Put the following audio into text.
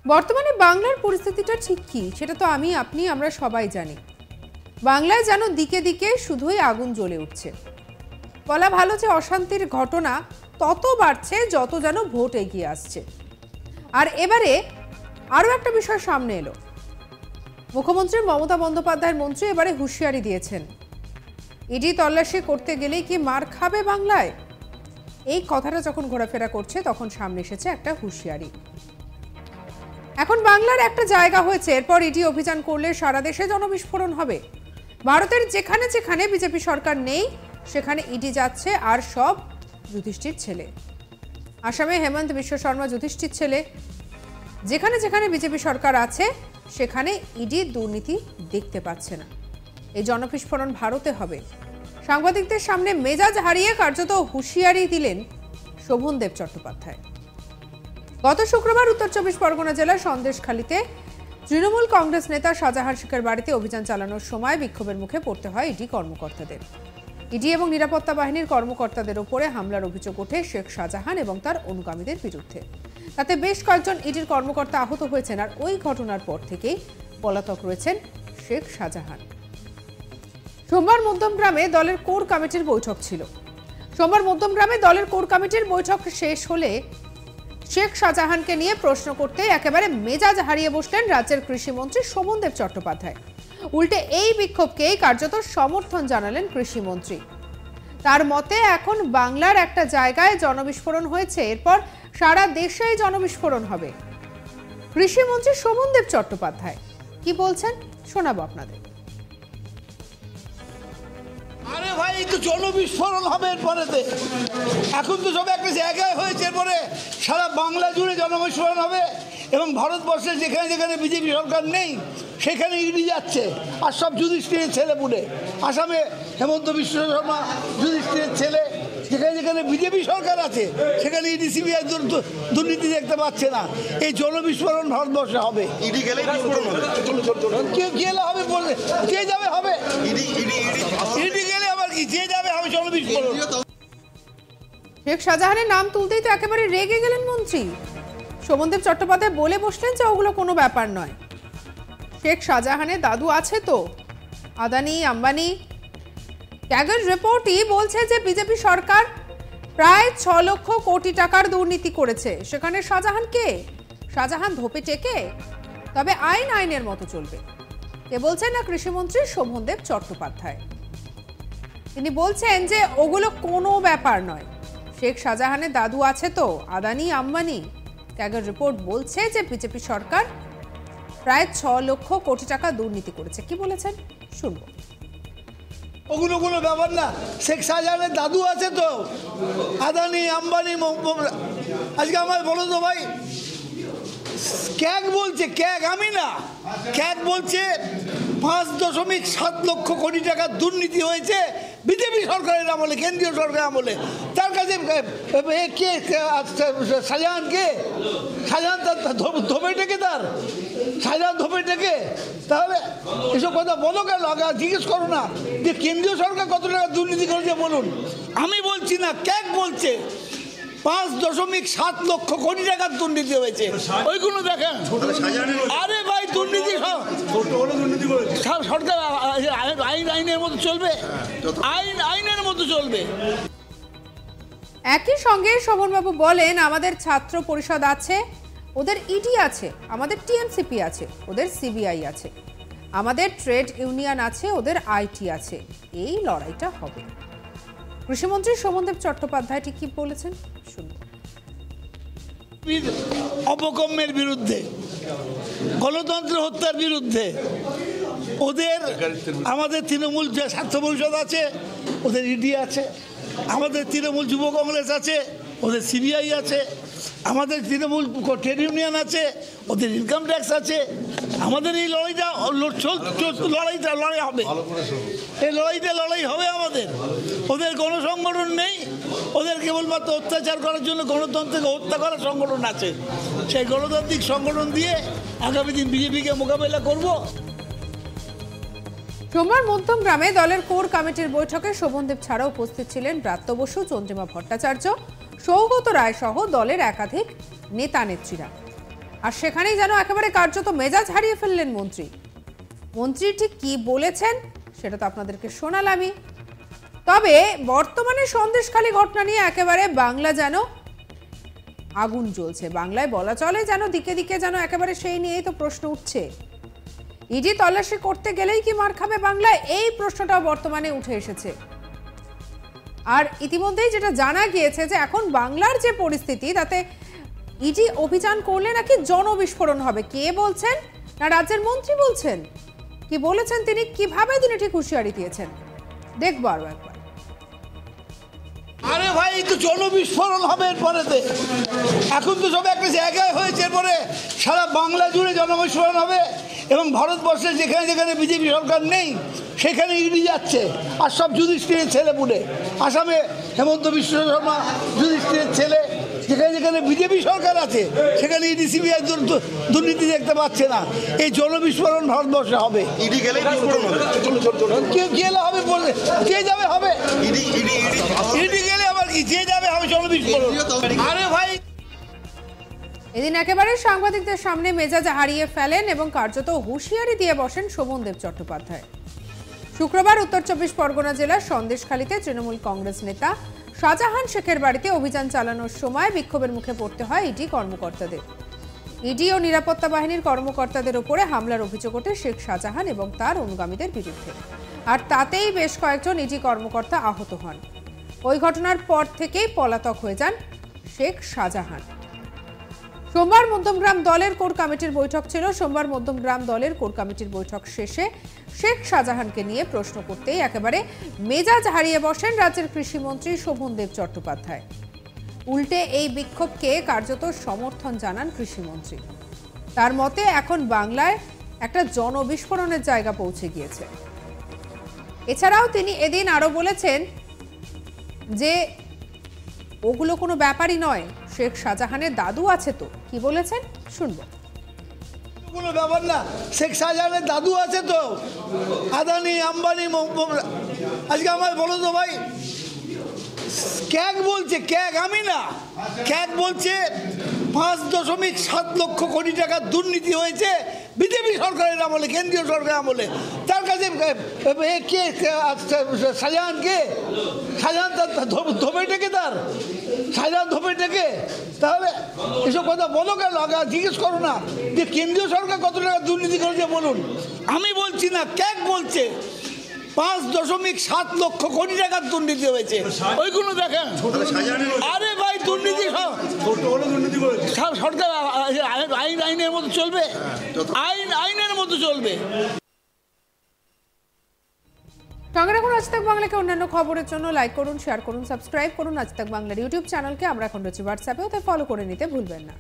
বর্তমানে বাংলার পরিস্থিতিটা ঠিক কি সেটা তো আমি আপনি আমরা সবাই জানি। বাংলায় যেন দিকে দিকে শুধুই আগুন জ্বলে উঠছে। বলা ভালো যে অশান্তির ঘটনা তত বাড়ছে যত যেন ভোট এগিয়ে আসছে। আর এবারে আরও একটা বিষয় সামনে এলো। মুখ্যমন্ত্রী মমতা বন্দ্যোপাধ্যায়ের মন্ত্রী এবারে হুঁশিয়ারি দিয়েছেন, ইডি তল্লাশি করতে গেলেই কি মার খাবে বাংলায়? এই কথাটা যখন ঘোরাফেরা করছে তখন সামনে এসেছে একটা হুঁশিয়ারি। এখন বাংলার একটা জায়গা হয়েছে, এরপর ইডি অভিযান করলে সারা দেশে জনবিস্ফোরণ হবে। ভারতের যেখানে যেখানে বিজেপি সরকার নেই সেখানে ইডি যাচ্ছে, আর সব যুধিষ্ঠির ছেলে। আসামে হেমন্ত বিশ্ব শর্মা যুধিষ্ঠির ছেলে। যেখানে যেখানে বিজেপি সরকার আছে সেখানে ইডি দুর্নীতি দেখতে পাচ্ছে না। এই জনবিস্ফোরণ ভারতে হবে। সাংবাদিকদের সামনে মেজাজ হারিয়ে কার্যত হুঁশিয়ারি দিলেন শোভনদেব চট্টোপাধ্যায়। গত শুক্রবার উত্তর চব্বিশ পরগনা জেলার সন্দেশখালীতে তৃণমূল কংগ্রেস নেতা শাহজাহান শেখের বাড়িতে অভিযান চালানোর সময় বিক্ষোভের মুখে পড়তে হয় ইডি কর্মকর্তাদের। ইডি এবং নিরাপত্তা বাহিনীর কর্মকর্তাদের উপরে হামলার অভিযোগ ওঠে শেখ শাহজাহান এবং তার অনুগামীদের বিরুদ্ধে। তাতে বেশ কয়েকজন ইডির কর্মকর্তা আহত হয়েছেন, আর ওই ঘটনার পর থেকেই পলাতক রয়েছেন শেখ শাহজাহান। সোমবার মধ্যমগ্রামে দলের কোর কমিটির বৈঠক ছিল। সোমবার মধ্যমগ্রামে দলের কোর কমিটির বৈঠক শেষ হলে শেখ শাহজাহানকে নিয়ে প্রশ্ন করতে একেবারে মেজাজ হারিয়ে বসলেন রাজ্যের কৃষিমন্ত্রী শোভনদেব চট্টোপাধ্যায়। উল্টে এই বিক্ষোভকেই কার্যত সমর্থন জানালেন কৃষিমন্ত্রী। তার মতে এখন বাংলার একটা জায়গায় জনবিস্ফোরণ হয়েছে, এরপর সারা দেশেই জনবিস্ফোরণ হবে। কৃষিমন্ত্রী শোভনদেব চট্টোপাধ্যায় কি বলছেন শোনাবো আপনাদের। আরে ভাই, এই তো জনবিস্ফোরণ হবে এরপরেতে। এখন তো সব একটা জায়গায় হয়েছে, এরপরে সারা বাংলা জুড়ে জনবিস্ফোরণ হবে এবং ভারতবর্ষে যেখানে যেখানে বিজেপি সরকার নেই সেখানে ইডি যাচ্ছে, আর সব যুধিষ্ঠিরের ছেলে পুলে। আসামে হেমন্ত বিশ্ব শর্মা যুধিষ্ঠিরের ছেলে। যেখানে যেখানে বিজেপি সরকার আছে সেখানে ইডি সিবিআই দুর্নীতি দেখতে পাচ্ছে না। এই জনবিস্ফোরণ ভারতবর্ষে হবে। ইডি গেলে বিস্ফোরণ হবে। কে গেলে হবে বললে, যে যাবে হবে। ইডি গেলে আবার কি, যে যাবে হবে জনবিস্ফোরণ। শেখ শাহজাহানের নাম তুলতেই তো একেবারে রেগে গেলেন মন্ত্রী। শোভনদেব চট্টোপাধ্যায় বলে বসলেন যে ওগুলো কোনো ব্যাপার নয়। শেখ শাহজাহানের দাদু আছে তো, আদানি আম্বানি। ক্যাগের রিপোর্টই বলছে যে বিজেপি সরকার প্রায় 6 লক্ষ কোটি টাকার দুর্নীতি করেছে। সেখানে শাহজাহান কে? শাহজাহান ধোপে টেকে? তবে আইন আইনের মতো চলবে। কে বলছেন না কৃষিমন্ত্রী শোভনদেব চট্টোপাধ্যায়। তিনি বলছেন যে ওগুলো কোনো ব্যাপার নয়। শেখ শাহজাহানের দাদু আছে তো, আদানি আম্বানি। ক্যাগের রিপোর্ট বলছে যে বিজেপি সরকার প্রায় 6 লক্ষ কোটি টাকা দুর্নীতি করেছে। কি বলেছেন শুনবো। ওগুলো কোনো ব্যাপার না। শেখ শাহজাহানের দাদু আছে তো, আদানি আম্বানি। আজকে আমায় বলো তো ভাই, ক্যাগ বলছে, ক্যাগ আমি না, ক্যাগ বলছে 5.7 লক্ষ কোটি টাকা দুর্নীতি হয়েছে বিজেপি সরকারের আমলে, কেন্দ্রীয় সরকারের আমলে। তার কাছে কে? শাহজাহান কে? শাহজাহান তার ধোপে টেকে, তার শাহজাহান ধোপে টেকে। তাহলে এসব কথা বলো কেন? আগে জিজ্ঞেস করো না যে কেন্দ্রীয় সরকার কত টাকা দুর্নীতি করেছে বলুন। আমি বলছি না, ক্যাগ বলছে 5.7 লক্ষ কোটি টাকার দুর্নীতি হয়েছে। ওইগুলো দেখেন। আরে ভাই, দুর্নীতি সরকার আইন আইনের মতো চলবে, আইন আইনের মতো চলবে। একই সঙ্গে শোভনবাবু বলেন, আমাদের ছাত্র পরিষদ আছে, ওদের ইডি আছে, আমাদের টিএমসিপি আছে, ওদের সিবিআই আছে, আমাদের ট্রেড ইউনিয়ন আছে, ওদের আইটি আছে। এই লড়াইটা হবে। কৃষিমন্ত্রী শোভনদেব চট্টোপাধ্যায় কি বলেছেন শুনুন। অপকর্মের বিরুদ্ধে, গণতন্ত্র হত্যার বিরুদ্ধে ওদের, আমাদের তৃণমূল যে ছাত্র পরিষদ আছে ওদের ইডি আছে, আমাদের তৃণমূল যুব কংগ্রেস আছে ওদের সিবিআই আছে, আমাদের তৃণমূল ট্রেড ইউনিয়ন আছে ওদের ইনকাম ট্যাক্স আছে। আমাদের এই লড়াইটা লড়াই হবে, এই লড়াই হবে আমাদের। ওদের কোনো সংগঠন নেই, ওদের কেবলমাত্র অত্যাচার করার জন্য গণতন্ত্রকে হত্যা করার সংগঠন আছে। সেই গণতান্ত্রিক সংগঠন দিয়ে আগামী দিন বিজেপিকে মোকাবেলা করব। সোমবার মধ্যমগ্রামে দলের কোর কমিটির বৈঠকে শোভনদেব ছাড়াও উপস্থিত ছিলেন ব্রাত্য বসু, চন্দ্রিমা ভট্টাচার্য, সৌগত রায় সহ দলের একাধিক নেতা নেত্রীরা। আর সেখানেই যেন একেবারে কার্যত মেজাজ হারিয়ে ফেললেন মন্ত্রী ঠিক কি বলেছেন সেটা তো আপনাদেরকে শোনালামই। তবে বর্তমানে সন্দেশখালী ঘটনা নিয়ে একেবারে বাংলা যেন আগুন জ্বলছে, বাংলায় বলা চলে যেন দিকে দিকে যেন একেবারে সেই নিয়েই তো প্রশ্ন উঠছে। ইডি তল্লাশি করতে গেলেই কি মার খাবে বাংলায়, এই প্রশ্নটাও বর্তমানে উঠে এসেছে। আর ইতিমধ্যেই যেটা জানা গিয়েছে যে এখন বাংলার যে পরিস্থিতি তাতে ইডি অভিযান করলে নাকি জনবিস্ফোরণ হবে। কে বলছেন? না রাজ্যের মন্ত্রী বলছেন। কি বলেছেন তিনি, কিভাবে তিনি ঠিক হুঁশিয়ারি দিয়েছেন দেখবো আরো একবার। আরে ভাই তো জনবিস্ফোরণ হবে এরপরেতে, এখন তো সব একটা জায়গায় হয়েছে, এরপরে সারা বাংলা জুড়ে জনবিস্ফোরণ হবে এবং ভারতবর্ষে যেখানে যেখানে বিজেপি সরকার নেই সেখানে ইডি যাচ্ছে আর সব যুধিষ্ঠিরের ছেলে পুলে। আসামে হেমন্ত বিশ্ব শর্মা যুধিষ্ঠিরের ছেলে, যেখানে যেখানে বিজেপি সরকার আছে সেখানে ইডি সিবিআই দুর্নীতি দেখতে পাচ্ছে না। এই জনবিস্ফোরণ ভারতবর্ষে হবে। ইডি গেলে বিস্ফোরণ হবে। কে গেলে হবে বললে, কে যাবে হবে, ইডি গেলে আবার কি, যে যাবে হবে জনবিস্ফোরণ। আরে ভাই এদিন একেবারে সাংবাদিকদের সামনে মেজাজ হারিয়ে ফেলেন এবং কার্যত হুঁশিয়ারি দিয়ে বসেন শোভনদেব চট্টোপাধ্যায়। শুক্রবার উত্তর 24 পরগনা জেলার সন্দেশখালীতে তৃণমূল কংগ্রেস নেতা শাহজাহান শেখের বাড়িতে অভিযান চালানোর সময় বিক্ষোভের মুখে পড়তে হয় ইডি কর্মকর্তাদের। ইডি ও নিরাপত্তা বাহিনীর কর্মকর্তাদের উপরে হামলার অভিযোগ ওঠে শেখ শাহজাহান এবং তার অনুগামীদের বিরুদ্ধে। আর তাতেই বেশ কয়েকজন ইডি কর্মকর্তা আহত হন। ওই ঘটনার পর থেকেই পলাতক হয়ে যান শেখ শাহজাহান। সোমবার মধ্যমগ্রাম দলের কোর কমিটির বৈঠক ছিল। সোমবার মধ্যমগ্রাম দলের কোর কমিটির বৈঠক শেষে শেখ শাহজাহানকে নিয়ে প্রশ্ন করতেই একেবারে মেজাজ হারিয়ে বসেন রাজ্যের কৃষিমন্ত্রী শোভনদেব চট্টোপাধ্যায়। উল্টে এই বিক্ষোভকে কার্যত সমর্থন জানান কৃষিমন্ত্রী। তার মতে এখন বাংলায় একটা জনবিস্ফোরণের জায়গা পৌঁছে গিয়েছে। এছাড়াও তিনি এদিন আরো বলেছেন যে ওগুলো কোনো ব্যাপারই নয়, শেখ শাহজাহানের দাদু আছে তো। কি বলেছেন শুনবো। কোনো ব্যাপার না, শেখ শাহজাহানের দাদু আছে তো, আদানি আম্বানি। আজকে আমায় বলো তো ভাই, ক্যাগ বলছে, ক্যাগ আমি না, ক্যাগ বলছে 5.7 লক্ষ কোটি টাকার দুর্নীতি হয়েছে বিজেপি সরকারের আমলে, কেন্দ্রীয় সরকারের আমলে। তার কাছে কে শাহজাহান, কে শাহজাহান? তার ধোপে টেকে, তার শাহজাহান ধোপে টেকে। তাহলে এসব কথা বলো কেন? আগে জিজ্ঞেস করো না যে কেন্দ্রীয় সরকার কত টাকা দুর্নীতি করেছে বলুন। আমি বলছি না, ক্যাগ বলছে 5.7 লক্ষ কোটি টাকার দুর্নীতি হয়েছে। ওইগুলো দেখেন। আরে ভাই দুর্নীতি সরকার আইনের মতো চলবে, আইনের মতো চলবে। সঙ্গে রাখুন আজ তাক বাংলাকে। অন্যান্য খবরের জন্য লাইক করুন, শেয়ার করুন, সাবস্ক্রাইব করুন আজ তাক বাংলার ইউটিউব চ্যানেলকে। আমরা এখন রয়েছি হোয়াটসঅ্যাপেও, তাই ফলো করে নিতে ভুলবেন না।